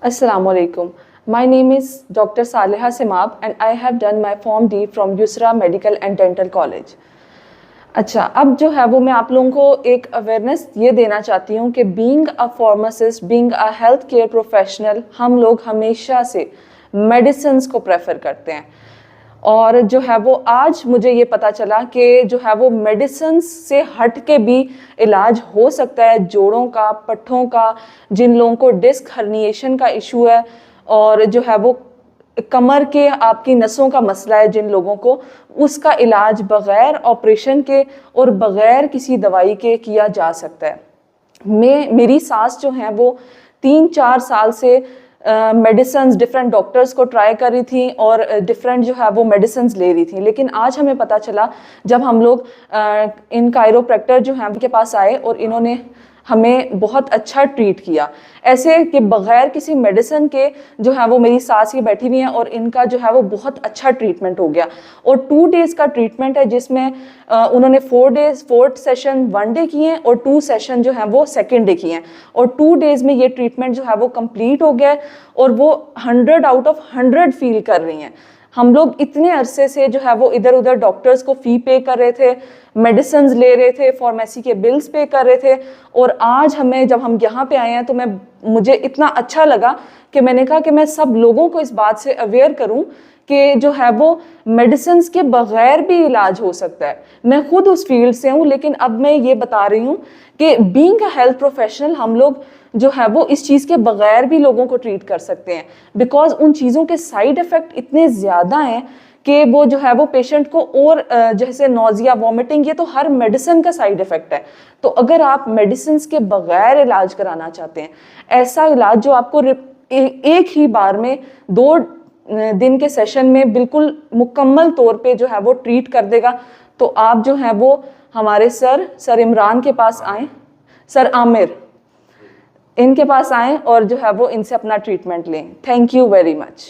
Assalamualaikum. My name is Dr. Saleha Simab and I have done my Form D from Yusra Medical and Dental College. अच्छा, अब जो है वो मैं आप लोगों को एक अवेयरनेस ये देना चाहती हूँ कि being a pharmacist, being a health care professional, हम लोग हमेशा से मेडिसिन्स को प्रेफर करते हैं। और जो है वो आज मुझे ये पता चला कि जो है वो मेडिसिन से हट के भी इलाज हो सकता है जोड़ों का, पट्ठों का, जिन लोगों को डिस्क हर्निएशन का इशू है और जो है वो कमर के आपकी नसों का मसला है जिन लोगों को, उसका इलाज बग़ैर ऑपरेशन के और बग़ैर किसी दवाई के किया जा सकता है। मेरी सास जो हैं वो 3-4 साल से मेडिसिन्स डिफरेंट डॉक्टर्स को ट्राई कर रही थी और डिफरेंट जो है वो मेडिसिन्स ले रही थी, लेकिन आज हमें पता चला जब हम लोग इन कायरोप्रैक्टर जो हैं उनके पास आए और इन्होंने हमें बहुत अच्छा ट्रीट किया, ऐसे कि बग़ैर किसी मेडिसिन के जो है वो मेरी सास ही बैठी हुई हैं और इनका जो है वो बहुत अच्छा ट्रीटमेंट हो गया। और 2 डेज़ का ट्रीटमेंट है जिसमें उन्होंने 4 सेशन 1 डे किए हैं और 2 सेशन जो हैं वो 2nd डे किए हैं और 2 डेज़ में ये ट्रीटमेंट जो है वो कंप्लीट हो गया है और वो 100 आउट ऑफ 100 फील कर रही हैं। हम लोग इतने अरसे से जो है वो इधर उधर डॉक्टर्स को फ़ी पे कर रहे थे, मेडिसिन ले रहे थे, फार्मेसी के बिल्स पे कर रहे थे और आज जब हम यहाँ पे आए हैं तो मुझे इतना अच्छा लगा कि मैंने कहा कि मैं सब लोगों को इस बात से अवेयर करूँ कि जो है वो मेडिसिन के बग़ैर भी इलाज हो सकता है। मैं खुद उस फील्ड से हूँ, लेकिन अब मैं ये बता रही हूँ कि बीइंग अ हेल्थ प्रोफेशनल हम लोग जो है वो इस चीज़ के बग़ैर भी लोगों को ट्रीट कर सकते हैं, बिकॉज उन चीज़ों के साइड इफ़ेक्ट इतने ज़्यादा हैं कि वो जो है वो पेशेंट को और जैसे नोज़िया, वॉमिटिंग, ये तो हर मेडिसिन का साइड इफ़ेक्ट है। तो अगर आप मेडिसिन के बग़ैर इलाज कराना चाहते हैं, ऐसा इलाज जो आपको एक ही बार में 2 दिन के सेशन में बिल्कुल मुकम्मल तौर पे जो है वो ट्रीट कर देगा, तो आप जो है वो हमारे सर इमरान के पास आएँ, सर आमिर, इनके पास आएँ और जो है वो इनसे अपना ट्रीटमेंट लें। Thank you very much.